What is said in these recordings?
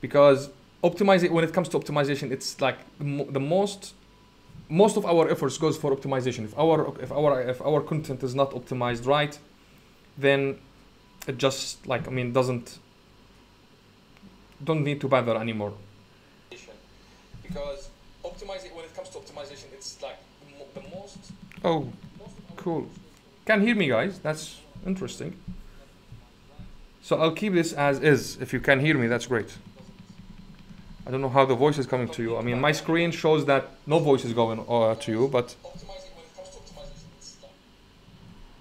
because when it comes to optimization, it's like the most of our efforts goes for optimization. If our content is not optimized right, then it just, like, I mean, don't need to bother anymore. Because when it comes to optimization, it's like the most. Oh, cool. Can hear me, guys? That's interesting. So I'll keep this as is. If you can hear me, that's great. I don't know how the voice is coming to you. I mean, my screen shows that no voice is going to you, but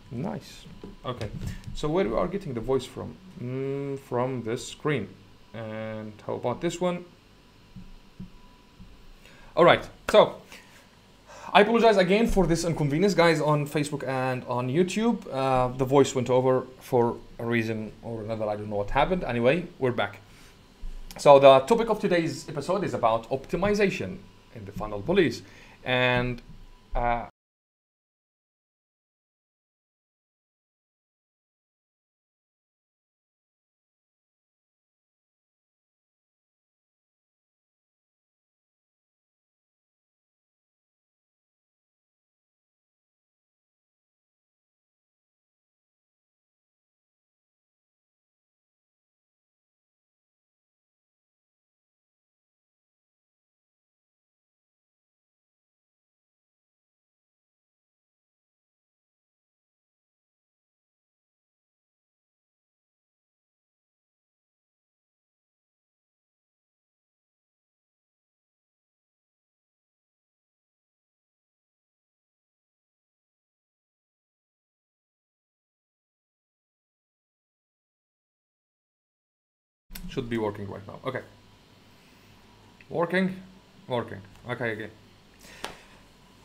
nice. Okay, so where we are getting the voice from? From this screen. And how about this one? All right, so I apologize again for this inconvenience, guys, on Facebook and on YouTube. The voice went over for a reason or another. I don't know what happened. Anyway, we're back. So the topic of today's episode is about optimization in the funnel police. And should be working right now. Okay. Working. Okay, again.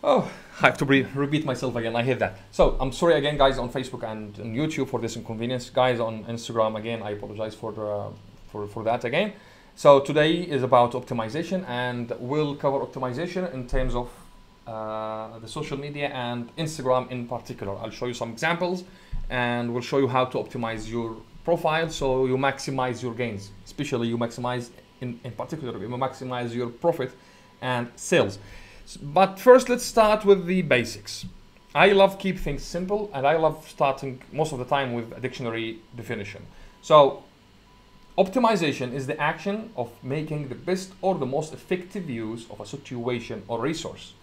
Oh, I have to repeat myself again. I hate that. So I'm sorry again, guys, on Facebook and on YouTube for this inconvenience. Guys, on Instagram, again, I apologize for that again. So today is about optimization, and we'll cover optimization in terms of the social media and Instagram in particular. I'll show you some examples, and we'll show you how to optimize your profile so you maximize your gains. Especially you maximize, in particular, you maximize your profit and sales. But first, let's start with the basics. I love keep things simple, and I love starting most of the time with a dictionary definition. So optimization is the action of making the best or the most effective use of a situation or resource.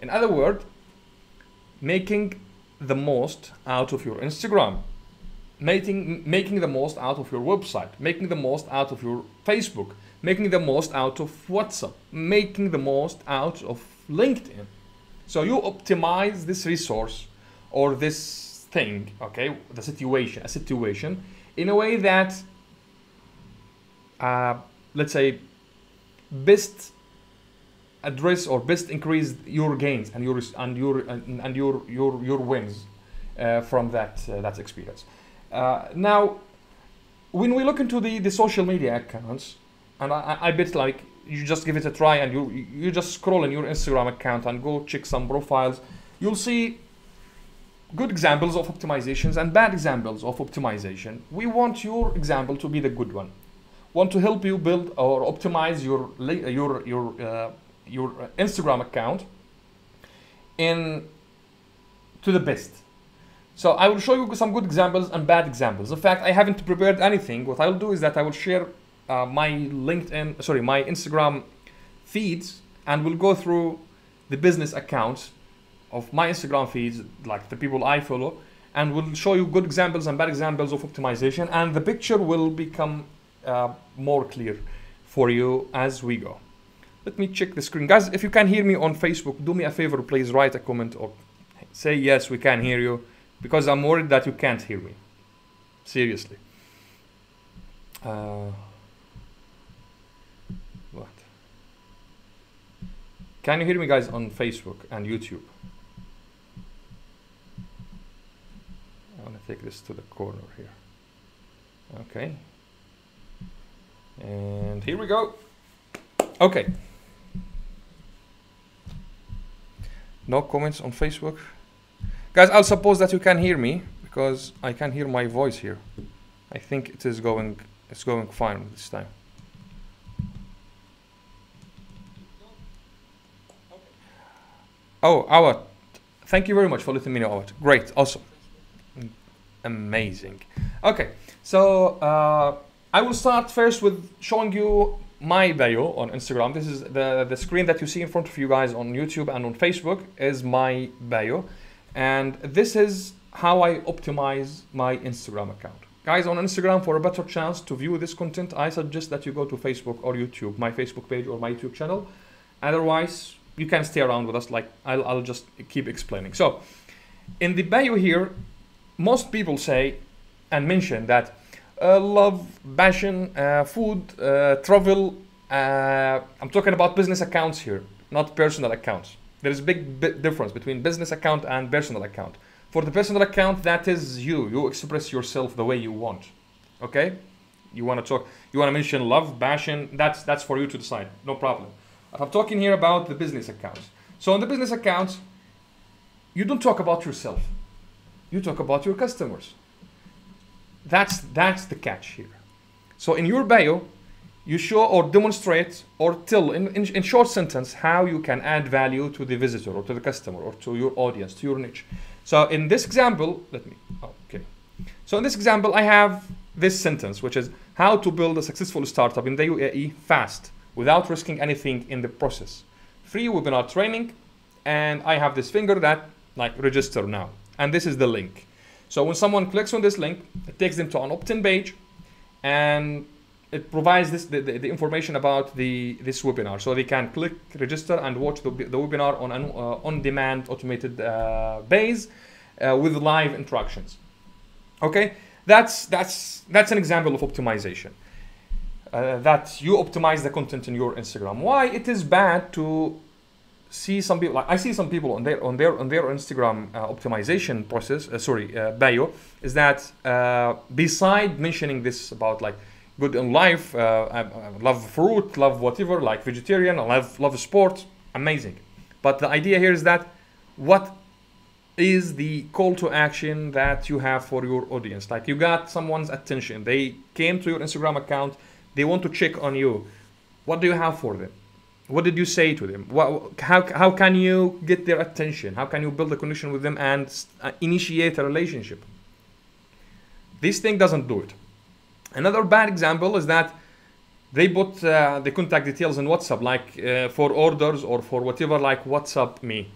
In other words, making the most out of your Instagram, making the most out of your website, making the most out of your Facebook, making the most out of WhatsApp, making the most out of LinkedIn. So you optimize this resource or this thing, okay, a situation in a way that, let's say, best address or best increase your gains and your wins from that experience. Now, when we look into the social media accounts, and I bet, like, you just give it a try and you just scroll in your Instagram account and go check some profiles, you'll see good examples of optimizations and bad examples of optimization. We want your example to be the good one. Want to help you build or optimize your Instagram account to the best. So I will show you some good examples and bad examples. In fact, I haven't prepared anything. What I'll do is that I will share my Instagram feeds, and we'll go through the business accounts of my Instagram feeds, like the people I follow, and we'll show you good examples and bad examples of optimization, and the picture will become more clear for you as we go. Let me check the screen. Guys, if you can hear me on Facebook, do me a favor, please write a comment or say yes, we can hear you, because I'm worried that you can't hear me. Seriously. What? Can you hear me, guys, on Facebook and YouTube? I want to take this to the corner here. Okay. And here we go. Okay. No comments on Facebook. Guys, I'll suppose that you can hear me because I can hear my voice here. I think it's going fine this time. Oh, Awad, thank you very much for letting me know, Awad. Great, awesome, amazing. Okay, so I will start first with showing you my bio on Instagram. This is the screen that you see in front of you guys on YouTube and on Facebook is my bio. And this is how I optimize my Instagram account. Guys, on Instagram, for a better chance to view this content, I suggest that you go to Facebook or YouTube, my Facebook page or my YouTube channel. Otherwise, you can stay around with us, like I'll just keep explaining. So, in the bio here, most people say and mention that love, passion, food, travel. I'm talking about business accounts here, not personal accounts. There is a big difference between business account and personal account. For the personal account, that is you. You express yourself the way you want. Okay? You want to talk, you want to mention love, passion, that's for you to decide. No problem. But I'm talking here about the business accounts. So on the business accounts, you don't talk about yourself. You talk about your customers. That's the catch here. So in your bio, you show or demonstrate or tell in short sentence how you can add value to the visitor or to the customer or to your audience, to your niche. So in this example, okay. So in this example, I have this sentence, which is how to build a successful startup in the UAE fast without risking anything in the process. Free webinar training, and I have this finger that like register now. And this is the link. So when someone clicks on this link, it takes them to an opt-in page, and it provides the information about this webinar. So they can click register and watch the webinar on an on-demand automated base with live interactions. Okay, that's an example of optimization. That you optimize the content in your Instagram. Why it is bad to see some people, like I see some people on their Instagram optimization process, bio, is that beside mentioning this about like good in life, I love fruit, love whatever, like vegetarian, I love sport, amazing. But the idea here is that what is the call to action that you have for your audience? Like you got someone's attention, they came to your Instagram account, they want to check on you. What do you have for them? What did you say to them? How can you get their attention? How can you build a connection with them and initiate a relationship? This thing doesn't do it. Another bad example is that they put the contact details in WhatsApp, like for orders or for whatever, like WhatsApp me.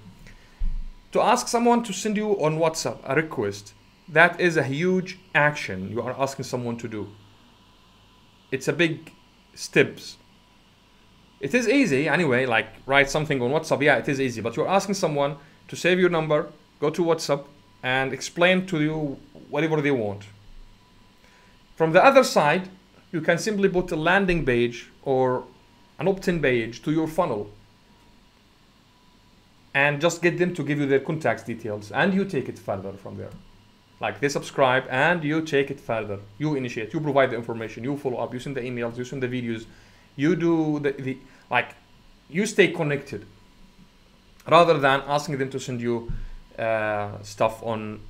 To ask someone to send you on WhatsApp a request, that is a huge action you are asking someone to do. It's a big steps. It is easy anyway, like write something on WhatsApp, yeah, it is easy, but you're asking someone to save your number, go to WhatsApp, and explain to you whatever they want. From the other side, you can simply put a landing page or an opt-in page to your funnel and just get them to give you their contact details, and you take it further from there. Like they subscribe and you take it further. You initiate, you provide the information, you follow up, you send the emails, you send the videos, you do like you stay connected rather than asking them to send you stuff on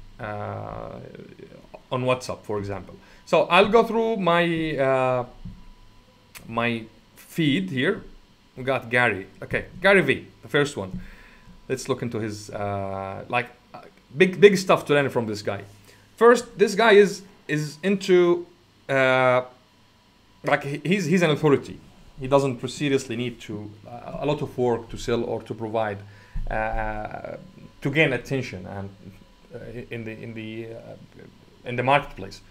WhatsApp, for example. So I'll go through my my feed here. We got Gary. Okay, Gary V, the first one. Let's look into his big stuff to learn from this guy. First, this guy is into like he's an authority. He doesn't seriously need to a lot of work to sell or to provide to gain attention and in the marketplace.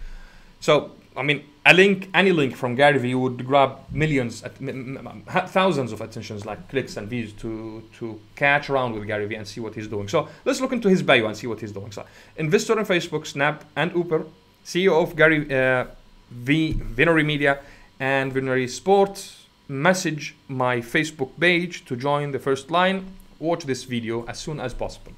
So I mean, any link from Gary Vee would grab millions, thousands of attentions, like clicks and views to catch around with Gary Vee and see what he's doing. So let's look into his bio and see what he's doing. So, investor in Facebook, Snap, and Uber, CEO of Gary Vee, Visionary Media, and Visionary Sport. Message my Facebook page to join the first line. Watch this video as soon as possible.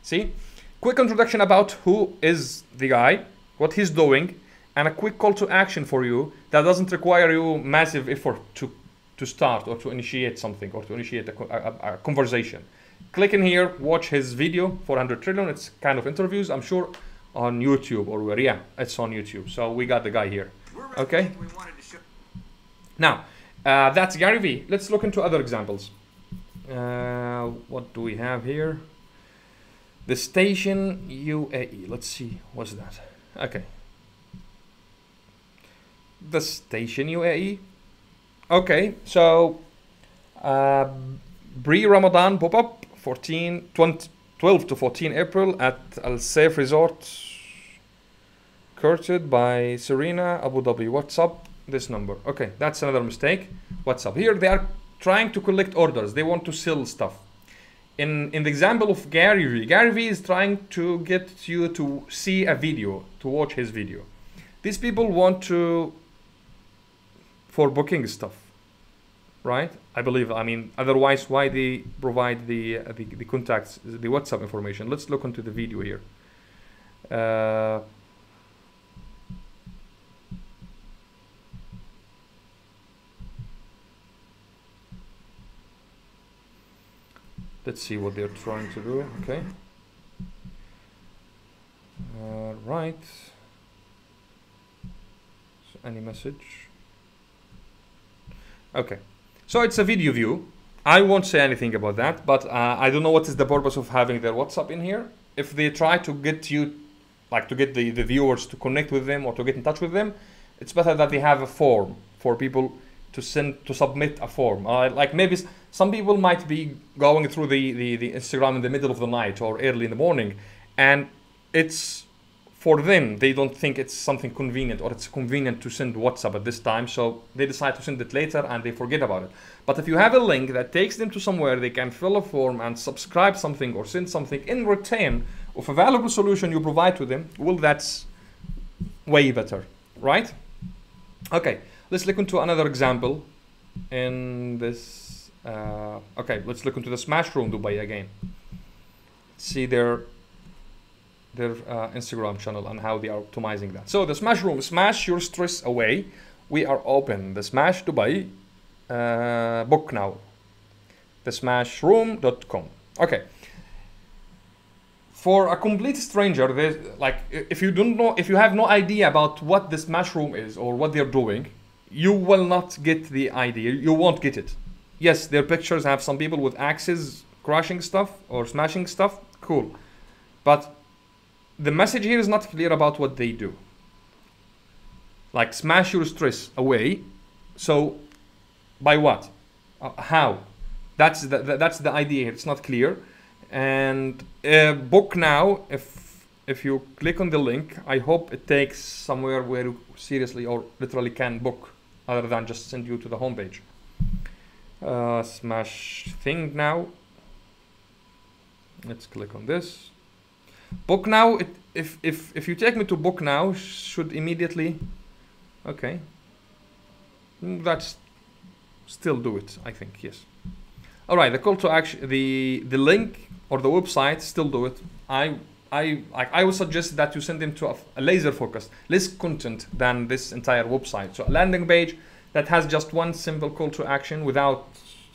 See, quick introduction about who is the guy, what he's doing, and a quick call to action for you that doesn't require you massive effort to start or to initiate something or to initiate a conversation. Click in here, watch his video, 400 trillion. It's kind of interviews, I'm sure, on YouTube or where, yeah, it's on YouTube. So we got the guy here. Okay. Now, that's Gary Vee. Let's look into other examples. What do we have here? The station UAE. Let's see. What's that? Okay. The station UAE. Okay. So pre-Ramadan pop-up 12 to 14 April at Al Saif Resort, courted by Serena Abu Dhabi. What's up? This number. Okay, that's another mistake. What's up? Here they are trying to collect orders. They want to sell stuff. In the example of Gary Vee is trying to get you to see a video, to watch his video. These people want to, for booking stuff, right? I believe. I mean, otherwise, why they provide the contacts, the WhatsApp information? Let's look into the video here. Let's see what they're trying to do. Okay. Right. So any message? Okay. So it's a video view. I won't say anything about that, but I don't know what is the purpose of having their WhatsApp in here. If they try to get you, like to get the viewers to connect with them or to get in touch with them, it's better that they have a form for people to submit a form. Like maybe some people might be going through the Instagram in the middle of the night or early in the morning, and it's for them, they don't think it's something convenient or it's convenient to send WhatsApp at this time, so they decide to send it later and they forget about it. But if you have a link that takes them to somewhere they can fill a form and subscribe something or send something in return of a valuable solution you provide to them, well, that's way better, right? Okay, let's look into another example in this. Okay, let's look into the Smashroom Dubai again. See their Instagram channel and how they are optimizing that. So the Smashroom, smash your stress away. We are open. The Smash Dubai, book now. thesmashroom.com. Okay. For a complete stranger, like if you don't know, if you have no idea about what the Smashroom is or what they're doing, you will not get the idea. You won't get it. Yes, their pictures have some people with axes crashing stuff or smashing stuff. Cool. But the message here is not clear about what they do. Like smash your stress away. So by what? How? That's the idea. It's not clear. And book now. If you click on the link, I hope it takes somewhere where you seriously or literally can book, other than just send you to the homepage. Smash thing now. Let's click on this. Book now. If you take me to book now, should immediately. Okay. That's still do it. I think yes. All right. The call to action, the link or the website, still do it. I would suggest that you send them to a laser focused, less content than this entire website. So a landing page that has just one simple call to action without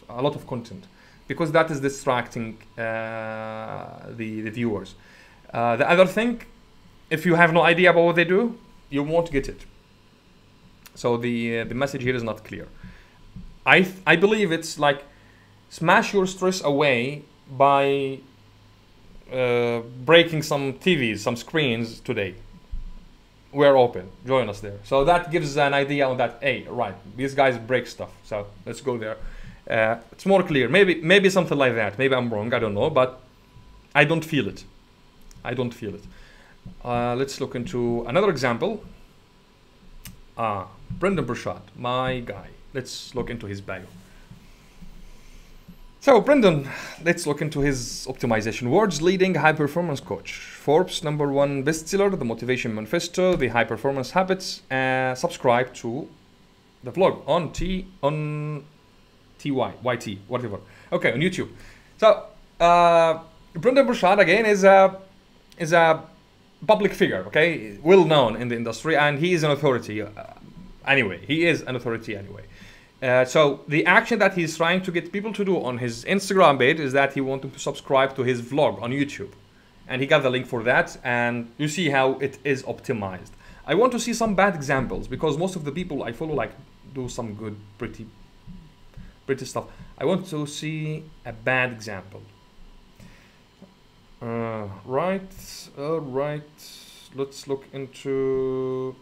a lot of content, because that is distracting the viewers. The other thing, if you have no idea about what they do, you won't get it. So the message here is not clear. I believe it's like smash your stress away by breaking some TVs, some screens today. We're open. Join us there. So that gives an idea on that. Hey, right, these guys break stuff. So let's go there. It's more clear. Maybe something like that. Maybe I'm wrong. I don't know, but I don't feel it. I don't feel it. Let's look into another example. Brendan Burchard, my guy. Let's look into his bio. So Brendan, let's look into his optimization. World's leading high performance coach, Forbes #1 bestseller, the Motivation Manifesto, the High Performance Habits. Subscribe to the vlog on YT, whatever. Okay, on YouTube. So Brendan Burchard again is a public figure, okay, well known in the industry, and he is an authority. Anyway, he is an authority anyway. So the action that he's trying to get people to do on his Instagram page is that he wants them to subscribe to his vlog on YouTube. And he got the link for that, and you see how it is optimized. I want to see some bad examples, because most of the people I follow like do some good, pretty pretty stuff. I want to see a bad example. Right. Let's look into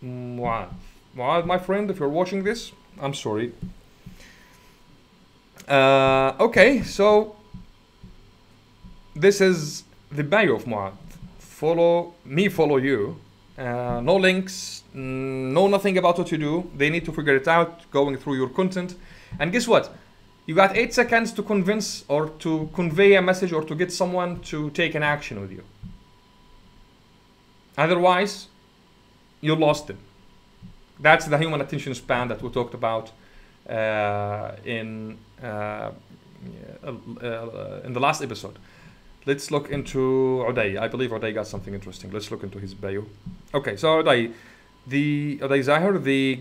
Muad. Muad, my friend, if you're watching this, I'm sorry. Okay, so this is the bio of Muad. Follow me, follow you. No links, no nothing about what you do. They need to figure it out going through your content. And guess what? You got 8 seconds to convince or to convey a message or to get someone to take an action with you. Otherwise, you lost them. That's the human attention span that we talked about in the last episode. Let's look into Uday. I believe Uday got something interesting. Let's look into his bio. Okay, so Uday Zahir, the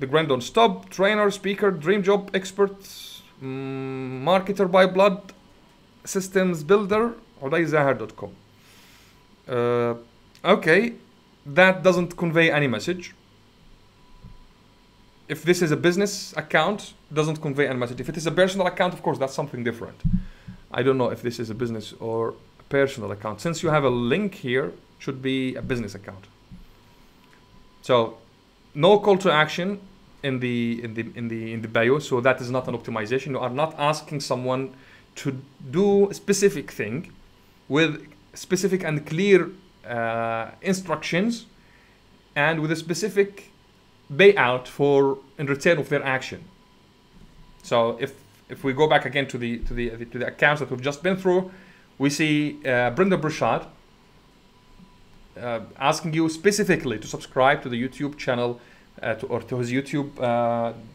Grandon Stub, trainer, speaker, dream job expert, marketer by blood, systems builder, udayzahir.com. Okay, that doesn't convey any message. If this is a business account, doesn't convey any message. If it is a personal account, of course, that's something different. I don't know if this is a business or a personal account. Since you have a link here, should be a business account. So, no call to action in the bio, so that is not an optimization. You are not asking someone to do a specific thing with specific and clear instructions and with a specific payout for in return of their action. So if we go back again to the accounts that we've just been through, we see Brenda Burchard asking you specifically to subscribe to the YouTube channel to his YouTube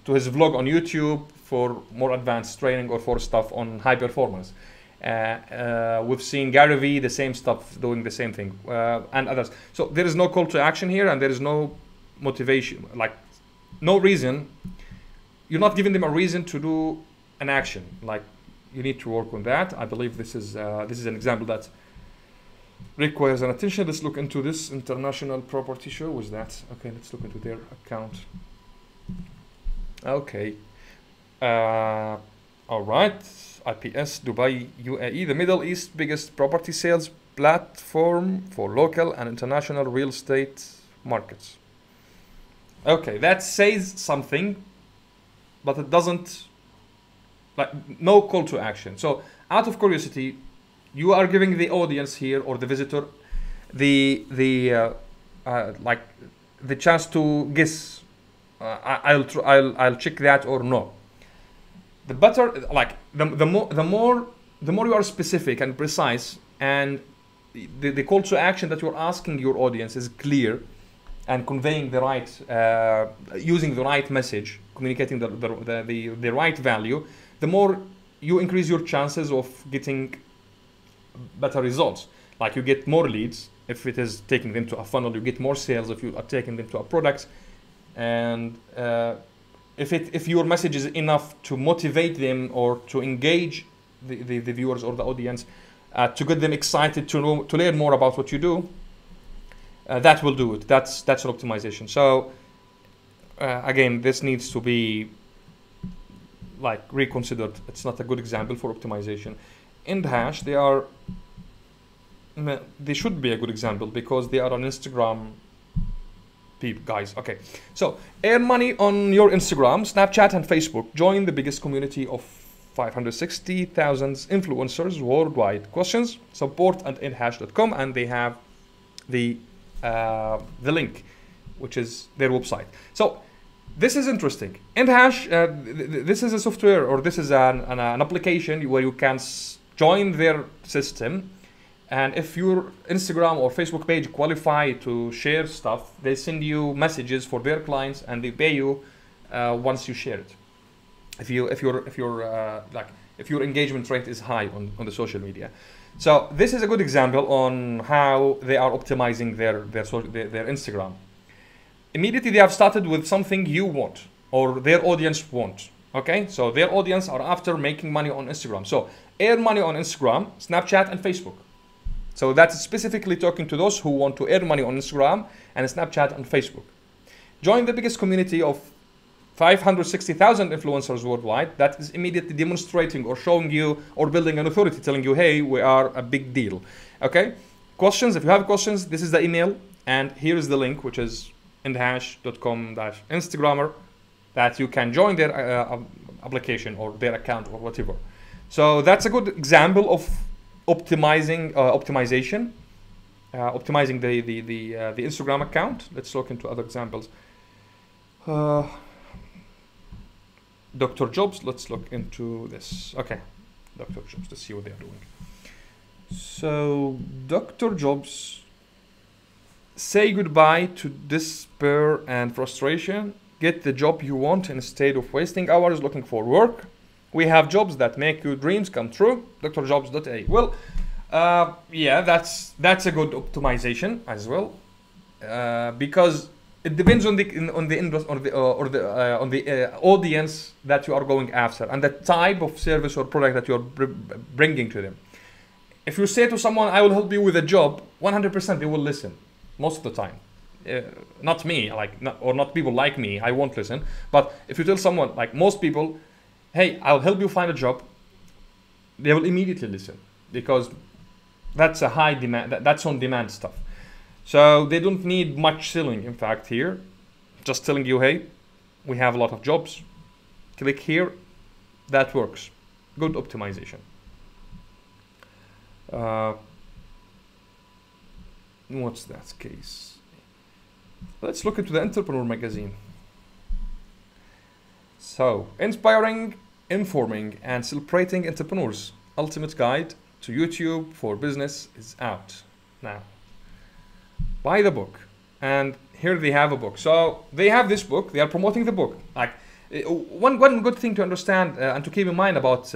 to his vlog on YouTube for more advanced training or for stuff on high performance. We've seen Gary Vee, the same stuff, doing the same thing, and others. So there is no call to action here, and there is no motivation, like no reason. You're not giving them a reason to do an action. Like, you need to work on that. I believe this is an example that requires an attention. Let's look into this international property show. Was that okay? Let's look into their account. Okay. All right. IPS Dubai UAE, the Middle East biggest property sales platform for local and international real estate markets. Okay, that says something, but it doesn't, like, no call to action. So out of curiosity, you are giving the audience here or the visitor like the chance to guess. I'll check that or no. The better, like the more you are specific and precise, and the call to action that you're asking your audience is clear and conveying the right, using the right message, communicating the right value, the more you increase your chances of getting better results. Like, you get more leads if it is taking them to a funnel, you get more sales if you are taking them to a product, and if your message is enough to motivate them or to engage the viewers or the audience, to get them excited to learn more about what you do, that will do it. That's an optimization. So again, this needs to be like reconsidered. It's not a good example for optimization. IndHash, they should be a good example because they are on Instagram guys. Okay, so earn money on your Instagram, Snapchat, and Facebook. Join the biggest community of 560,000 influencers worldwide. Questions? Support at indhash.com, and they have the link, which is their website. So this is interesting. IndHash, this is a software, or this is an application where you can join their system. And if your Instagram or Facebook page qualify to share stuff, they send you messages for their clients, and they pay you once you share it. If your engagement rate is high on the social media. So this is a good example on how they are optimizing their Instagram. Immediately they have started with something you want or their audience want. Okay, so their audience are after making money on Instagram. So earn money on Instagram, Snapchat, and Facebook. So that's specifically talking to those who want to earn money on Instagram and Snapchat and Facebook. Join the biggest community of 560,000 influencers worldwide. That is immediately demonstrating or showing you or building an authority, telling you, hey, we are a big deal. Okay? Questions, if you have questions, this is the email, and here is the link, which is indahash.com/Instagrammer, that you can join their application or their account or whatever. So that's a good example of optimizing optimizing the Instagram account. Let's look into other examples. Dr. Jobs, let's look into this. Okay, Dr. Jobs, let's see what they're doing. So Dr. Jobs, say goodbye to despair and frustration. Get the job you want instead of wasting hours looking for work. We have jobs that make your dreams come true. drjobs.a. Well, yeah, that's a good optimization as well, because it depends on the audience that you are going after and the type of service or product that you're bringing to them. If you say to someone, I will help you with a job, 100% they will listen most of the time. Not me, not people like me, I won't listen. But if you tell someone, like most people, hey, I'll help you find a job, they will immediately listen, because that's a high demand, that's on demand stuff. So they don't need much selling, in fact, here. Just telling you, hey, we have a lot of jobs. Click here, that works. Good optimization. What's that case? Let's look into the Entrepreneur magazine. So, inspiring, informing, and celebrating entrepreneurs. Ultimate guide to YouTube for business is out now. Buy the book. And here they have a book. So they have this book. They are promoting the book. Like one good thing to understand and to keep in mind about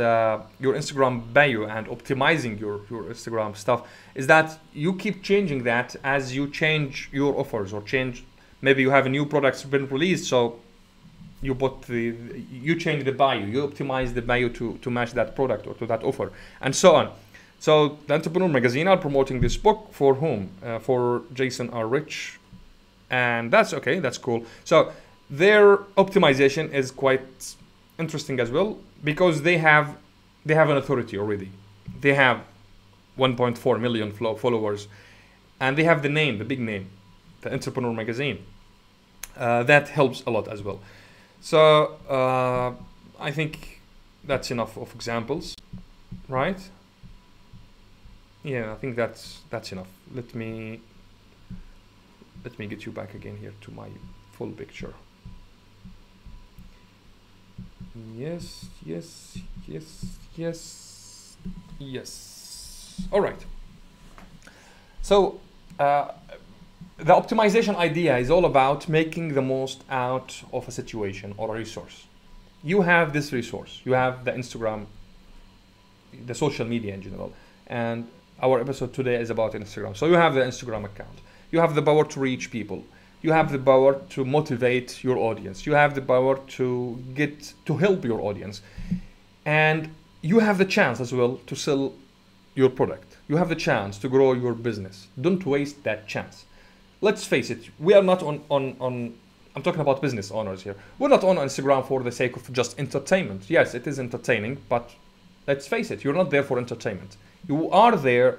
your Instagram bio and optimizing your Instagram stuff is that you keep changing that as you change your offers or change. Maybe you have a new product been released, so you change the bio, you optimize the bio to match that product or to that offer, and so on. So the Entrepreneur magazine are promoting this book for whom? For Jason R. Rich, and that's okay. That's cool. So their optimization is quite interesting as well, because they have an authority already. They have 1.4 million followers, and they have the name, the big name, the Entrepreneur magazine. That helps a lot as well. So I think that's enough of examples, right? Yeah, I think that's enough. Let me get you back again here to my full picture. Yes. All right. So the optimization idea is all about making the most out of a situation or a resource. You have this resource. You have the Instagram, the social media in general, and our episode today is about Instagram. So you have the Instagram account. You have the power to reach people. You have the power to motivate your audience. You have the power to help your audience. And you have the chance as well to sell your product. You have the chance to grow your business. Don't waste that chance. Let's face it, we are not on I'm talking about business owners here. We're not on Instagram for the sake of just entertainment. Yes, it is entertaining, but let's face it, you're not there for entertainment. You are there,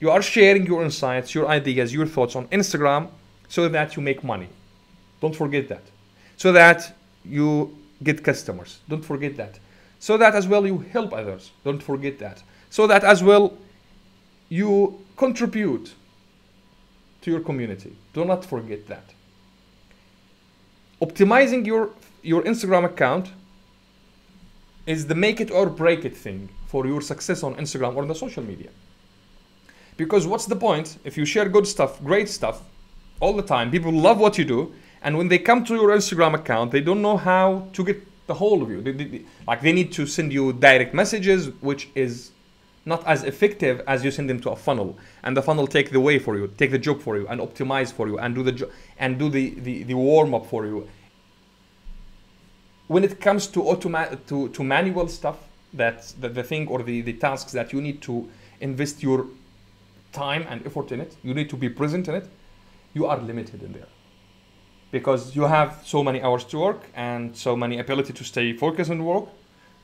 you are sharing your insights, your ideas, your thoughts on Instagram so that you make money. Don't forget that. So that you get customers. Don't forget that. So that as well you help others. Don't forget that. So that as well you contribute to your community. Do not forget that. Optimizing your Instagram account is the make it or break it thing for your success on Instagram or the social media. Because what's the point if you share good stuff, great stuff all the time, people love what you do, and when they come to your Instagram account, they don't know how to get the hold of you. They need to send you direct messages, which is not as effective as you send them to a funnel, and the funnel take the way for you, take the job for you, and optimize for you, and do the job and do the warm up for you. When it comes to manual stuff, that's the thing or the tasks that you need to invest your time and effort in it, you need to be present in it, you are limited in there. because you have so many hours to work and so many ability to stay focused on work.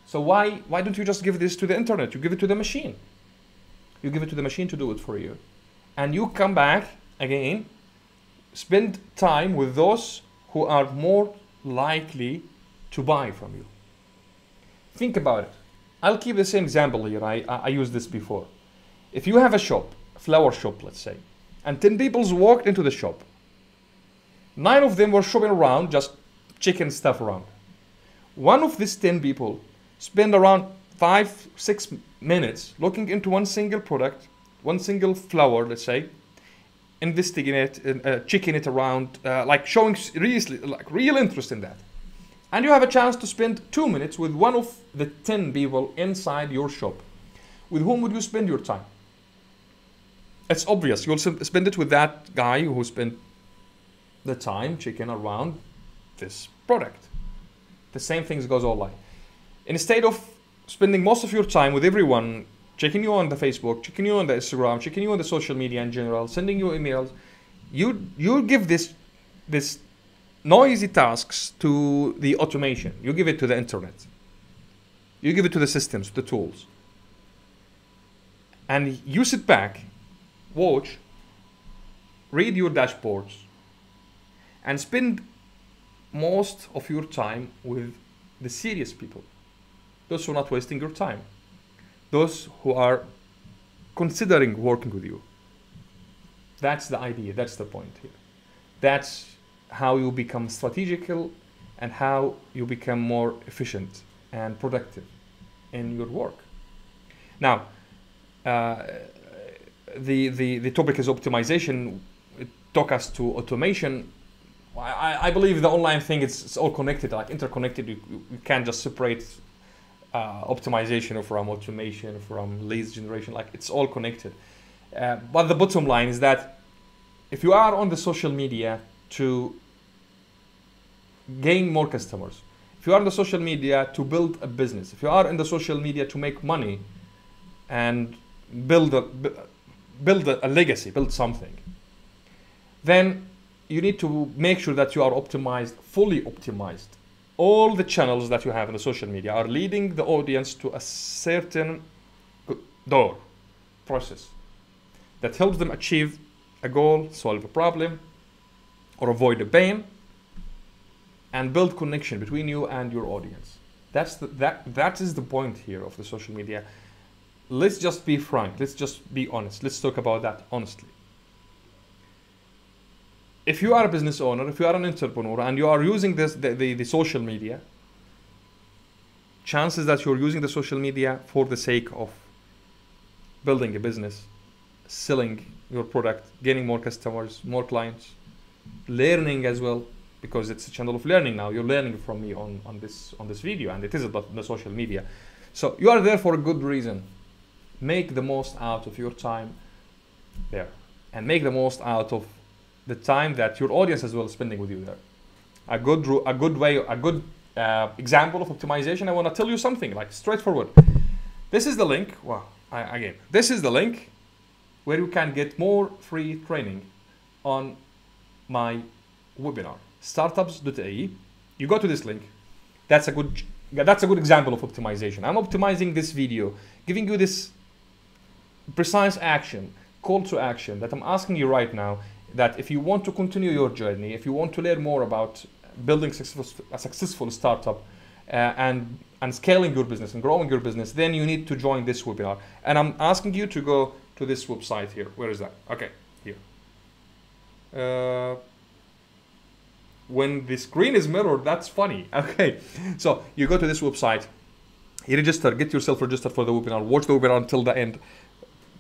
So why don't you just give this to the internet? You give it to the machine. You give it to the machine to do it for you. And you come back again, spend time with those who are more likely to buy from you. Think about it. I'll keep the same example here. I used this before. If you have a shop, a flower shop, let's say, and 10 people walked into the shop, 9 of them were shopping around, just checking stuff around. One of these 10 people spend around 5-6 minutes looking into one single product, one single flower, let's say, investigating it, checking it around, like showing real interest in that. And you have a chance to spend 2 minutes with one of the 10 people inside your shop. With whom would you spend your time? It's obvious. You'll spend it with that guy who spent the time checking around this product. The same thing goes online. Instead of spending most of your time with everyone, checking you on the Facebook, checking you on the Instagram, checking you on the social media in general, sending you emails, you give this noisy tasks to the automation. You give it to the internet. You give it to the systems, the tools. And you sit back, watch, read your dashboards, and spend most of your time with the serious people. Those who are not wasting your time. Those who are considering working with you. That's the idea, that's the point here. That's how you become strategical and how you become more efficient and productive in your work. Now, the topic is optimization. It took us to automation. I believe the online thing, it's all connected, like interconnected. You can't just separate optimization from automation, from leads generation, like it's all connected. But the bottom line is that if you are on the social media to gain more customers, if you are on the social media to build a business, if you are in the social media to make money and build a legacy, build something, then you need to make sure that you are optimized, fully optimized. All the channels that you have in the social media are leading the audience to a certain door process that helps them achieve a goal, solve a problem, or avoid a pain, and build connection between you and your audience. That is the point here of the social media. Let's just be frank. Let's just be honest. Let's talk about that honestly. If you are a business owner, if you are an entrepreneur, and you are using the social media, chances that you're using the social media for the sake of building a business, selling your product, gaining more customers, more clients, learning as well, because it's a channel of learning now. You're learning from me on this video, and it is about the social media. So you are there for a good reason. Make the most out of your time there, and make the most out of the time that your audience as well is spending with you there. A good example of optimization. I want to tell you something like straightforward. This is the link. Wow. This is the link where you can get more free training on my webinar, startups.ae. You go to this link. That's a good example of optimization. I'm optimizing this video, giving you this precise action, call to action that I'm asking you right now, that if you want to continue your journey, if you want to learn more about building a successful startup and scaling your business and growing your business, then you need to join this webinar. And I'm asking you to go to this website here. Where is that? Okay, here. When the screen is mirrored, that's funny. Okay, so you go to this website, you register, get yourself registered for the webinar, watch the webinar until the end,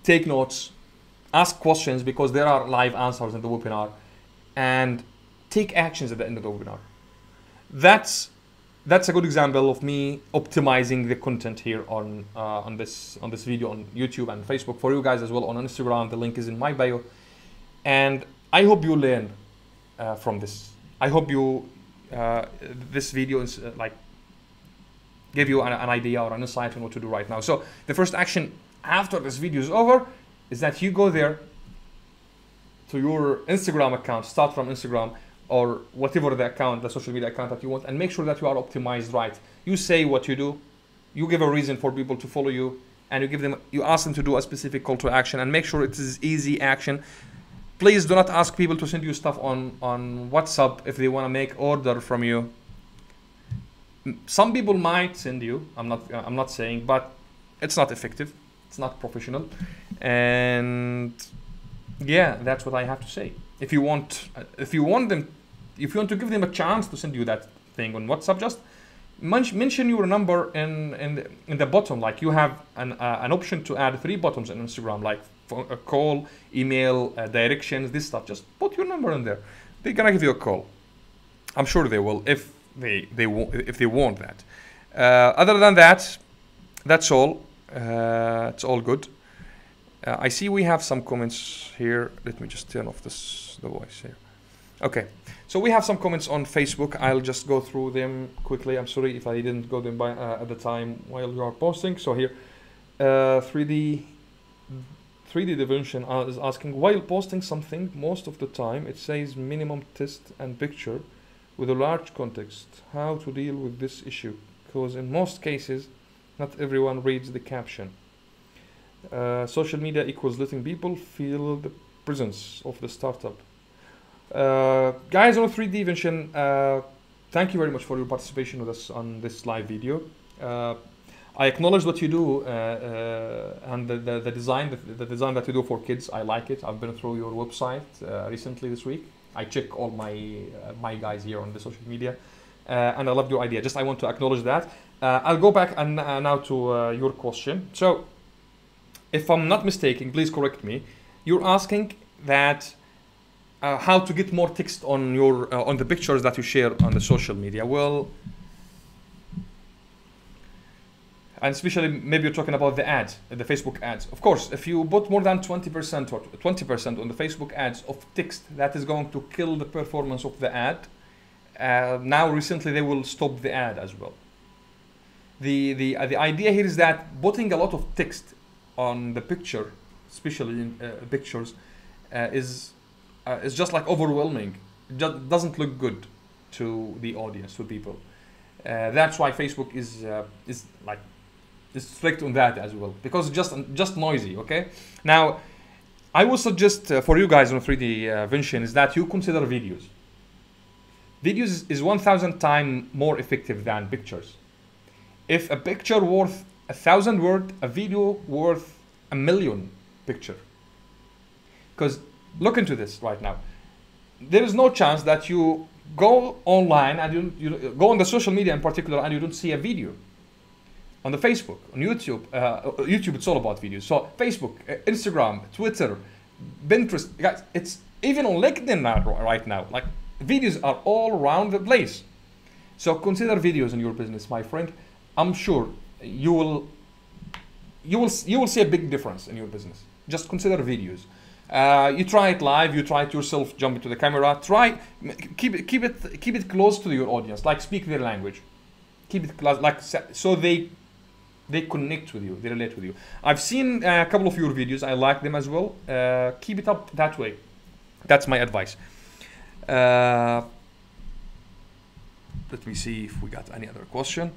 take notes, ask questions because there are live answers in the webinar, and take actions at the end of the webinar. That's a good example of me optimizing the content here on this video on YouTube and Facebook, for you guys as well on Instagram. The link is in my bio, and I hope you learn from this. I hope you this video is give you an idea or an insight on what to do right now. So the first action after this video is over is that you go there to your Instagram account, start from Instagram, or whatever the account, the social media account that you want, and make sure that you are optimized right. You say what you do, you give a reason for people to follow you, and you ask them to do a specific call to action, and make sure it is easy action. Please do not ask people to send you stuff on WhatsApp if they want to make order from you. Some people might send you. I'm not saying, but it's not effective. It's not professional, and yeah, that's what I have to say. If you want to give them a chance to send you that thing on WhatsApp, just mention your number in the bottom. Like you have an option to add 3 buttons in Instagram, like a call, email, directions, this stuff. Just put your number in there. They're gonna give you a call. I'm sure they will if they want that. Other than that, that's all. It's all good. I see we have some comments here. Let me just turn off the voice here. Okay, so we have some comments on Facebook. I'll just go through them quickly. I'm sorry if I didn't go them by at the time while you are posting. So here, 3D Divination is asking, while posting something, most of the time it says minimum text and picture with a large context. How to deal with this issue? Because in most cases, not everyone reads the caption. Social media equals letting people feel the presence of the startup. Guys on 3D Divination, thank you very much for your participation with us on this live video. I acknowledge what you do and the design that you do for kids. I like it. I've been through your website recently this week. I check all my guys here on the social media, and I love your idea. Just I want to acknowledge that. I'll go back and now to your question. So, if I'm not mistaken, please correct me. You're asking that how to get more text on your on the pictures that you share on the social media. Well, and especially maybe you're talking about the ads, the Facebook ads. Of course, if you put more than 20% or 20% on the Facebook ads of text, that is going to kill the performance of the ad. Now, recently, they will stop the ad as well. The idea here is that putting a lot of text on the picture, especially in pictures, is just like overwhelming. It just doesn't look good to the audience, to people. That's why Facebook is strict on that as well, because it's just noisy. Okay. Now, I would suggest for you guys on 3D Vision is that you consider videos. Videos is 1,000 times more effective than pictures. If a picture worth 1,000 words, a video worth 1,000,000 picture. Because look into this right now. There is no chance that you go online and you go on the social media in particular and you don't see a video. On the Facebook, on YouTube, YouTube it's all about videos. So Facebook, Instagram, Twitter, Pinterest, guys, it's even on LinkedIn now, right now. Like videos are all around the place. So consider videos in your business, my friend. I'm sure you will see a big difference in your business. Just consider videos. You try it live. You try it yourself. Jump into the camera. Keep it close to your audience. Like speak their language. Keep it close, like so they connect with you. They relate with you. I've seen a couple of your videos. I like them as well. Keep it up that way. That's my advice. Let me see if we got any other question.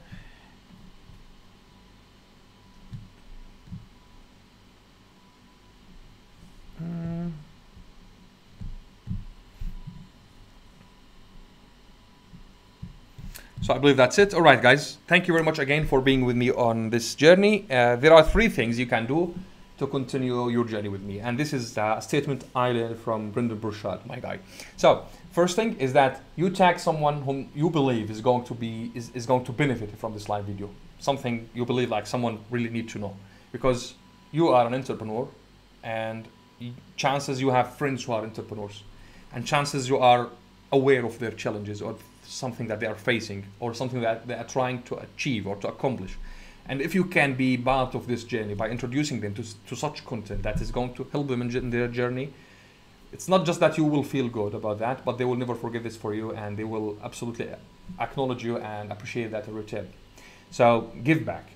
So I believe that's it. All right, guys. Thank you very much again for being with me on this journey. There are 3 things you can do to continue your journey with me. And this is a statement I learned from Brendan Burchard, my guy. So first thing is that you tag someone whom you believe is going to benefit from this live video. Something you believe like someone really needs to know. Because you are an entrepreneur, and chances you have friends who are entrepreneurs, and chances you are aware of their challenges or something that they are facing or something that they are trying to achieve or to accomplish. And if you can be part of this journey by introducing them to such content that is going to help them in their journey, it's not just that you will feel good about that, but they will never forget this for you, and they will absolutely acknowledge you and appreciate that in return. So give back.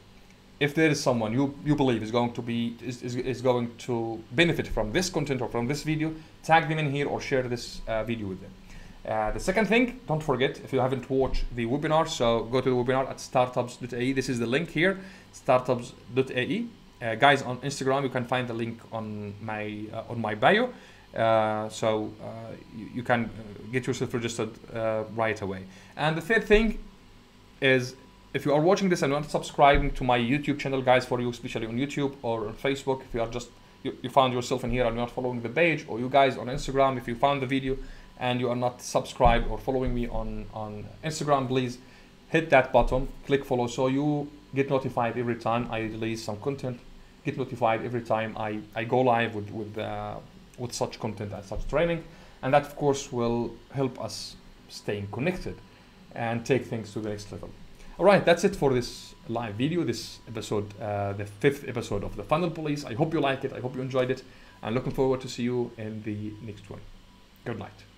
If there is someone you believe is going to benefit from this content or from this video, tag them in here or share this video with them. The second thing, don't forget, if you haven't watched the webinar, so go to the webinar at startups.ae. This is the link here, startups.ae. Guys, on Instagram, you can find the link on my bio. You can get yourself registered right away. And the third thing is, if you are watching this and you're not subscribing to my YouTube channel, guys, for you, especially on YouTube or on Facebook, if you are just, you found yourself in here and you're not following the page, or you guys on Instagram, if you found the video and you are not subscribed or following me on Instagram, please hit that button, click follow, so you get notified every time I release some content, get notified every time I go live with such content and such training. And that, of course, will help us staying connected and take things to the next level. All right, that's it for this live video, this episode, the 5th episode of the Funnel Police. I hope you like it. I hope you enjoyed it. I'm looking forward to see you in the next one. Good night.